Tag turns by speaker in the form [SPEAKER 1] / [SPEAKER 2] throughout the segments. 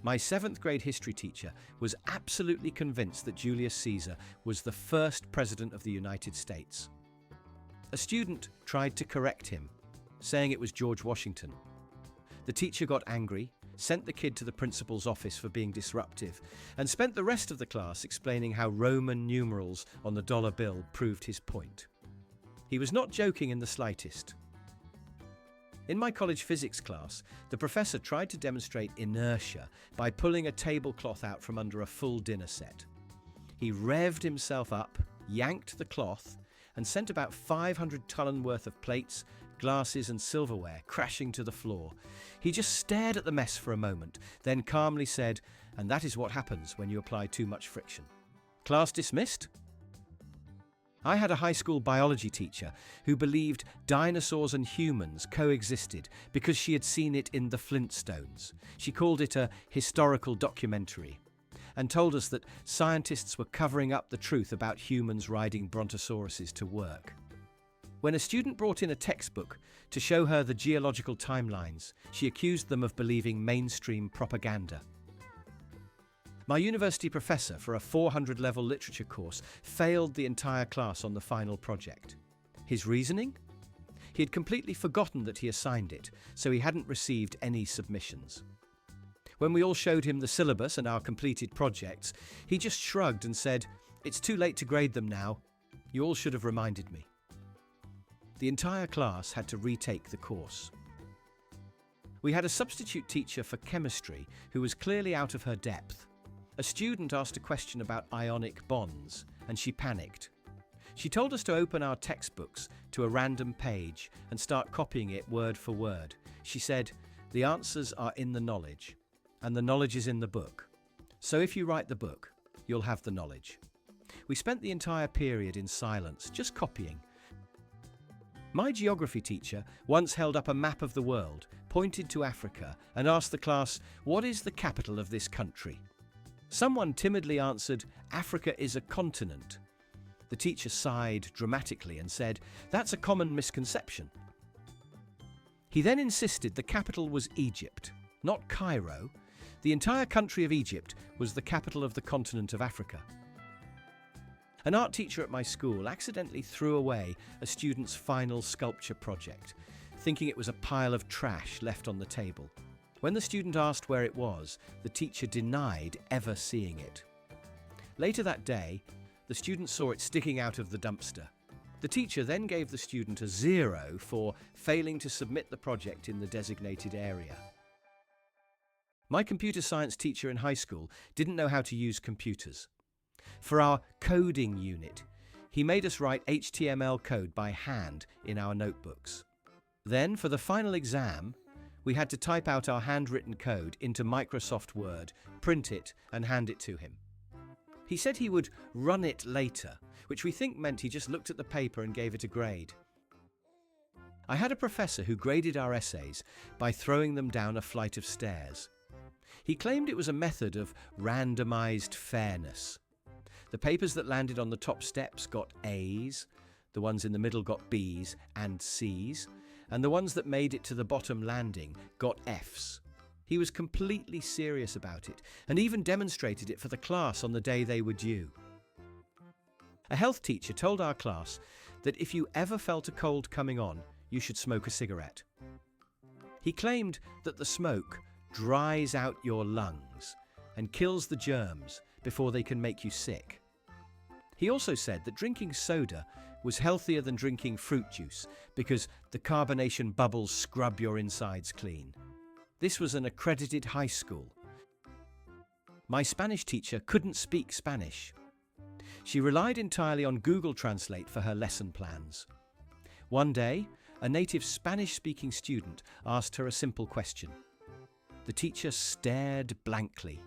[SPEAKER 1] My 7th grade history teacher was absolutely convinced that Julius Caesar was the first president of the United States. A student tried to correct him, saying it was George Washington. The teacher got angry, sent the kid to the principal's office for being disruptive, and spent the rest of the class explaining how Roman numerals on the dollar bill proved his point. He was not joking in the slightest. In my college physics class, the professor tried to demonstrate inertia by pulling a tablecloth out from under a full dinner set. He revved himself up, yanked the cloth, and sent about 500 ton worth of plates, glasses and silverware crashing to the floor. He just stared at the mess for a moment, then calmly said, "And that is what happens when you apply too much friction." Class dismissed? I had a high school biology teacher who believed dinosaurs and humans coexisted because she had seen it in the Flintstones. She called it a historical documentary and told us that scientists were covering up the truth about humans riding brontosauruses to work. When a student brought in a textbook to show her the geological timelines, she accused them of believing mainstream propaganda. My university professor for a 400-level literature course failed the entire class on the final project. His reasoning? He had completely forgotten that he assigned it, so he hadn't received any submissions. When we all showed him the syllabus and our completed projects, he just shrugged and said, "It's too late to grade them now. You all should have reminded me." The entire class had to retake the course. We had a substitute teacher for chemistry who was clearly out of her depth. A student asked a question about ionic bonds, and she panicked. She told us to open our textbooks to a random page and start copying it word for word. She said, "The answers are in the knowledge, and the knowledge is in the book. So if you write the book, you'll have the knowledge." We spent the entire period in silence, just copying. My geography teacher once held up a map of the world, pointed to Africa, and asked the class, "What is the capital of this country?" Someone timidly answered, "Africa is a continent." The teacher sighed dramatically and said, "That's a common misconception." He then insisted the capital was Egypt, not Cairo. The entire country of Egypt was the capital of the continent of Africa. An art teacher at my school accidentally threw away a student's final sculpture project, thinking it was a pile of trash left on the table. When the student asked where it was, the teacher denied ever seeing it. Later that day, the student saw it sticking out of the dumpster. The teacher then gave the student a 0 for failing to submit the project in the designated area. My computer science teacher in high school didn't know how to use computers. For our coding unit, he made us write HTML code by hand in our notebooks. Then, for the final exam, we had to type out our handwritten code into Microsoft Word, print it, and hand it to him. He said he would run it later, which we think meant he just looked at the paper and gave it a grade. I had a professor who graded our essays by throwing them down a flight of stairs. He claimed it was a method of randomized fairness. The papers that landed on the top steps got A's, the ones in the middle got B's and C's, and the ones that made it to the bottom landing got F's. He was completely serious about it, and even demonstrated it for the class on the day they were due. A health teacher told our class that if you ever felt a cold coming on, you should smoke a cigarette. He claimed that the smoke dries out your lungs and kills the germs before they can make you sick. He also said that drinking soda was healthier than drinking fruit juice because the carbonation bubbles scrub your insides clean. This was an accredited high school. My Spanish teacher couldn't speak Spanish. She relied entirely on Google Translate for her lesson plans. One day, a native Spanish-speaking student asked her a simple question. The teacher stared blankly,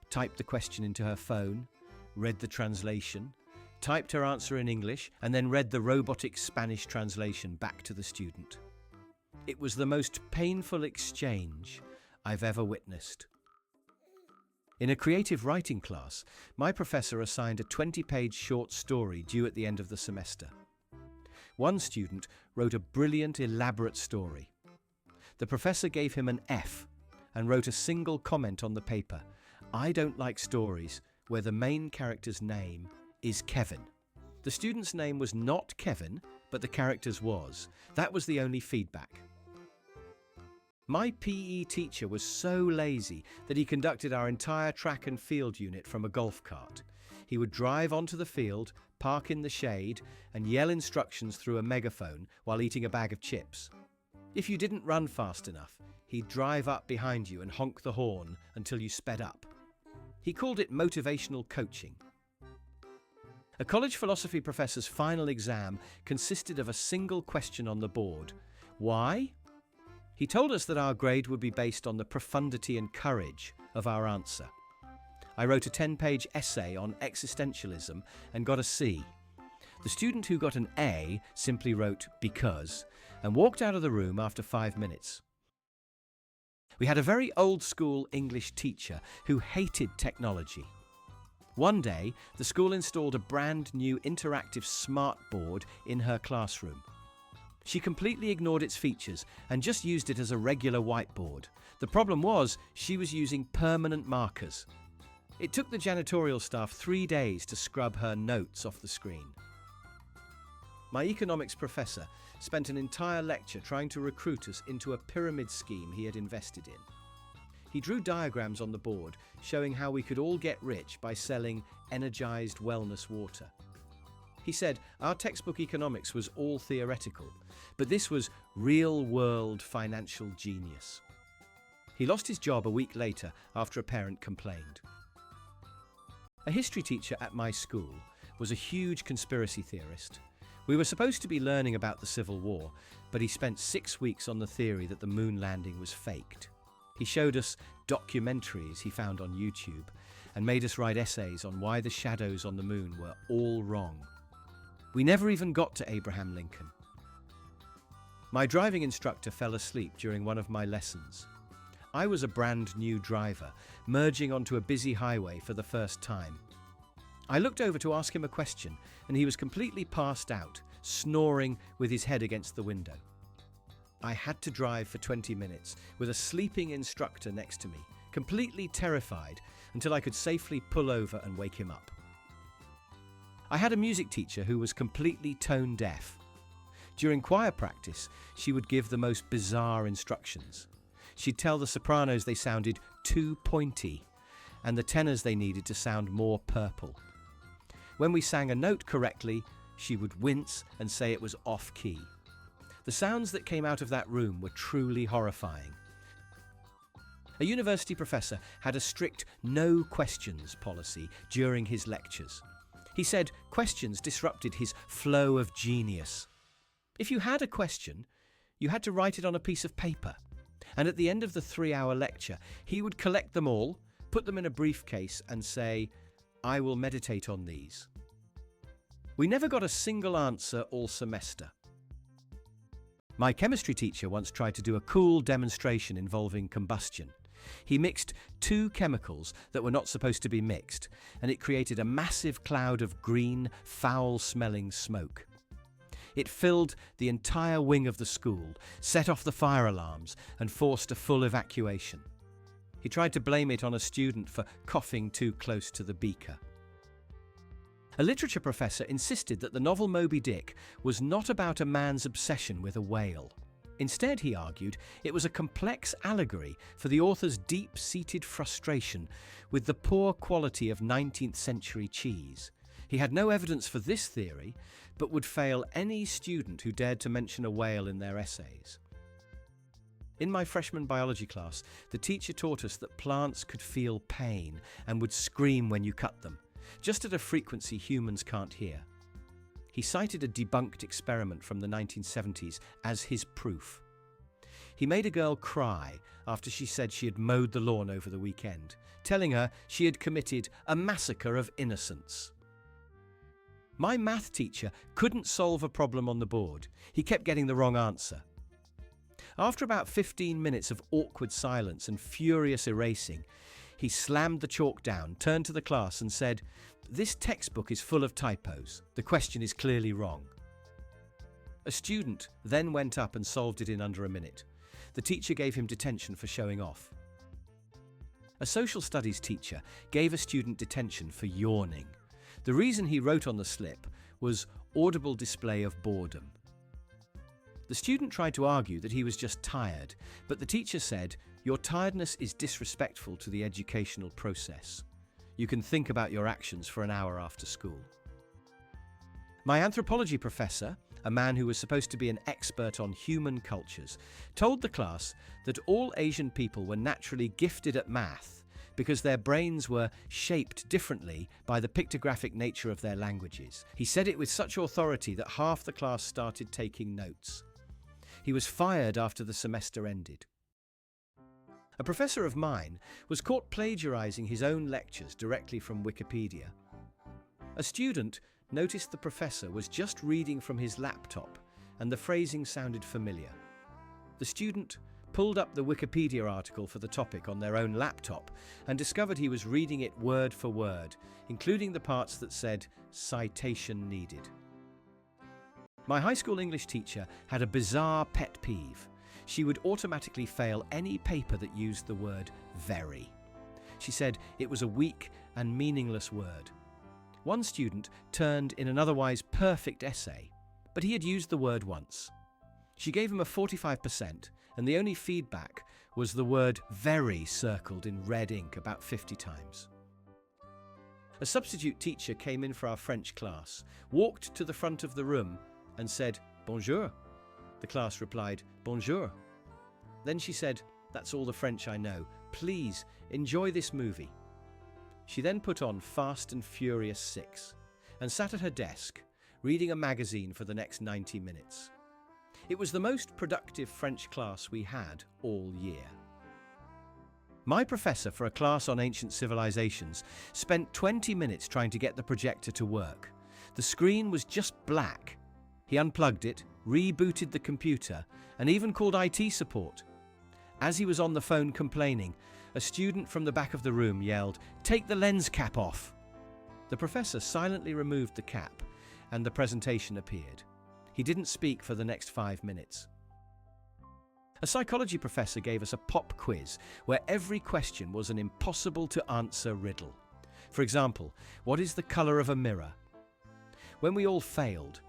[SPEAKER 1] typed the question into her phone, read the translation, typed her answer in English, and then read the robotic Spanish translation back to the student. It was the most painful exchange I've ever witnessed. In a creative writing class, my professor assigned a 20-page short story due at the end of the semester. One student wrote a brilliant, elaborate story. The professor gave him an F and wrote a single comment on the paper: "I don't like stories where the main character's name is Kevin." The student's name was not Kevin, but the character's was. That was the only feedback. My PE teacher was so lazy that he conducted our entire track and field unit from a golf cart. He would drive onto the field, park in the shade, and yell instructions through a megaphone while eating a bag of chips. If you didn't run fast enough, he'd drive up behind you and honk the horn until you sped up. He called it motivational coaching. A college philosophy professor's final exam consisted of a single question on the board: why? He told us that our grade would be based on the profundity and courage of our answer. I wrote a 10-page essay on existentialism and got a C. The student who got an A simply wrote "because" and walked out of the room after 5 minutes. We had a very old-school English teacher who hated technology. One day, the school installed a brand new interactive smart board in her classroom. She completely ignored its features and just used it as a regular whiteboard. The problem was, she was using permanent markers. It took the janitorial staff 3 days to scrub her notes off the screen. My economics professor spent an entire lecture trying to recruit us into a pyramid scheme he had invested in. He drew diagrams on the board showing how we could all get rich by selling energized wellness water. He said our textbook economics was all theoretical, but this was real-world financial genius. He lost his job a week later after a parent complained. A history teacher at my school was a huge conspiracy theorist. We were supposed to be learning about the Civil War, but he spent 6 weeks on the theory that the moon landing was faked. He showed us documentaries he found on YouTube and made us write essays on why the shadows on the moon were all wrong. We never even got to Abraham Lincoln. My driving instructor fell asleep during one of my lessons. I was a brand new driver, merging onto a busy highway for the first time. I looked over to ask him a question, and he was completely passed out, snoring with his head against the window. I had to drive for 20 minutes with a sleeping instructor next to me, completely terrified, until I could safely pull over and wake him up. I had a music teacher who was completely tone deaf. During choir practice, she would give the most bizarre instructions. She'd tell the sopranos they sounded too pointy, and the tenors they needed to sound more purple. When we sang a note correctly, she would wince and say it was off-key. The sounds that came out of that room were truly horrifying. A university professor had a strict no questions policy during his lectures. He said questions disrupted his flow of genius. If you had a question, you had to write it on a piece of paper. And at the end of the 3-hour lecture, he would collect them all, put them in a briefcase and say, "I will meditate on these." We never got a single answer all semester. My chemistry teacher once tried to do a cool demonstration involving combustion. He mixed 2 chemicals that were not supposed to be mixed, and it created a massive cloud of green, foul-smelling smoke. It filled the entire wing of the school, set off the fire alarms, and forced a full evacuation. He tried to blame it on a student for coughing too close to the beaker. A literature professor insisted that the novel Moby Dick was not about a man's obsession with a whale. Instead, he argued, it was a complex allegory for the author's deep-seated frustration with the poor quality of 19th century cheese. He had no evidence for this theory, but would fail any student who dared to mention a whale in their essays. In my freshman biology class, the teacher taught us that plants could feel pain and would scream when you cut them, just at a frequency humans can't hear. He cited a debunked experiment from the 1970s as his proof. He made a girl cry after she said she had mowed the lawn over the weekend, telling her she had committed a massacre of innocence. My math teacher couldn't solve a problem on the board. He kept getting the wrong answer. After about 15 minutes of awkward silence and furious erasing, he slammed the chalk down, turned to the class and said, "This textbook is full of typos. The question is clearly wrong." A student then went up and solved it in under a minute. The teacher gave him detention for showing off. A social studies teacher gave a student detention for yawning. The reason he wrote on the slip was audible display of boredom. The student tried to argue that he was just tired, but the teacher said, "Your tiredness is disrespectful to the educational process. You can think about your actions for an hour after school." My anthropology professor, a man who was supposed to be an expert on human cultures, told the class that all Asian people were naturally gifted at math because their brains were shaped differently by the pictographic nature of their languages. He said it with such authority that half the class started taking notes. He was fired after the semester ended. A professor of mine was caught plagiarizing his own lectures directly from Wikipedia. A student noticed the professor was just reading from his laptop and the phrasing sounded familiar. The student pulled up the Wikipedia article for the topic on their own laptop and discovered he was reading it word for word, including the parts that said "citation needed." My high school English teacher had a bizarre pet peeve. She would automatically fail any paper that used the word "very." She said it was a weak and meaningless word. One student turned in an otherwise perfect essay, but he had used the word once. She gave him a 45%, and the only feedback was the word "very" circled in red ink about 50 times. A substitute teacher came in for our French class, walked to the front of the room and said, "Bonjour." The class replied, "Bonjour." Then she said, "That's all the French I know. Please enjoy this movie." She then put on Fast and Furious 6 and sat at her desk, reading a magazine for the next 90 minutes. It was the most productive French class we had all year. My professor for a class on ancient civilizations spent 20 minutes trying to get the projector to work. The screen was just black. He unplugged it, rebooted the computer, and even called IT support. As he was on the phone complaining, a student from the back of the room yelled, "Take the lens cap off!" The professor silently removed the cap, and the presentation appeared. He didn't speak for the next 5 minutes. A psychology professor gave us a pop quiz where every question was an impossible-to-answer riddle. For example, what is the color of a mirror? When we all failed,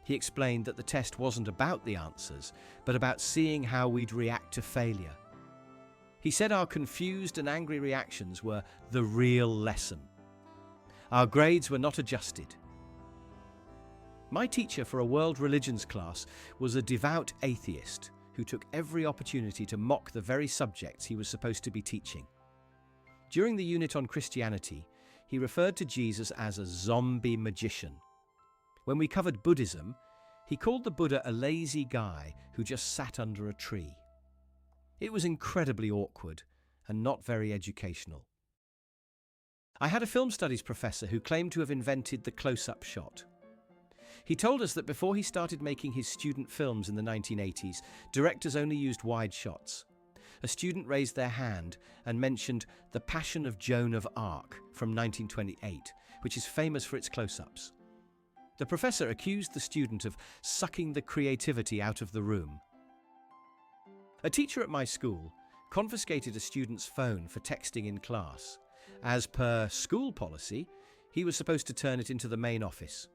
[SPEAKER 1] he explained that the test wasn't about the answers, but about seeing how we'd react to failure. He said our confused and angry reactions were the real lesson. Our grades were not adjusted. My teacher for a world religions class was a devout atheist who took every opportunity to mock the very subjects he was supposed to be teaching. During the unit on Christianity, he referred to Jesus as a zombie magician. When we covered Buddhism, he called the Buddha a lazy guy who just sat under a tree. It was incredibly awkward and not very educational. I had a film studies professor who claimed to have invented the close-up shot. He told us that before he started making his student films in the 1980s, directors only used wide shots. A student raised their hand and mentioned The Passion of Joan of Arc from 1928, which is famous for its close-ups. The professor accused the student of sucking the creativity out of the room. A teacher at my school confiscated a student's phone for texting in class. As per school policy, he was supposed to turn it into the main office.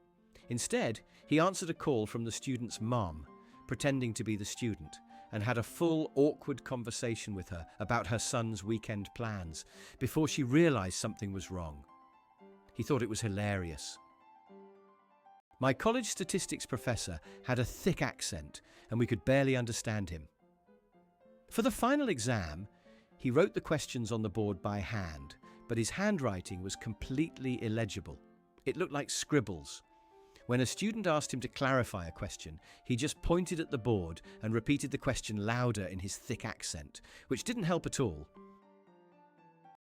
[SPEAKER 1] Instead, he answered a call from the student's mom, pretending to be the student, and had a full, awkward conversation with her about her son's weekend plans before she realized something was wrong. He thought it was hilarious. My college statistics professor had a thick accent, and we could barely understand him. For the final exam, he wrote the questions on the board by hand, but his handwriting was completely illegible. It looked like scribbles. When a student asked him to clarify a question, he just pointed at the board and repeated the question louder in his thick accent, which didn't help at all.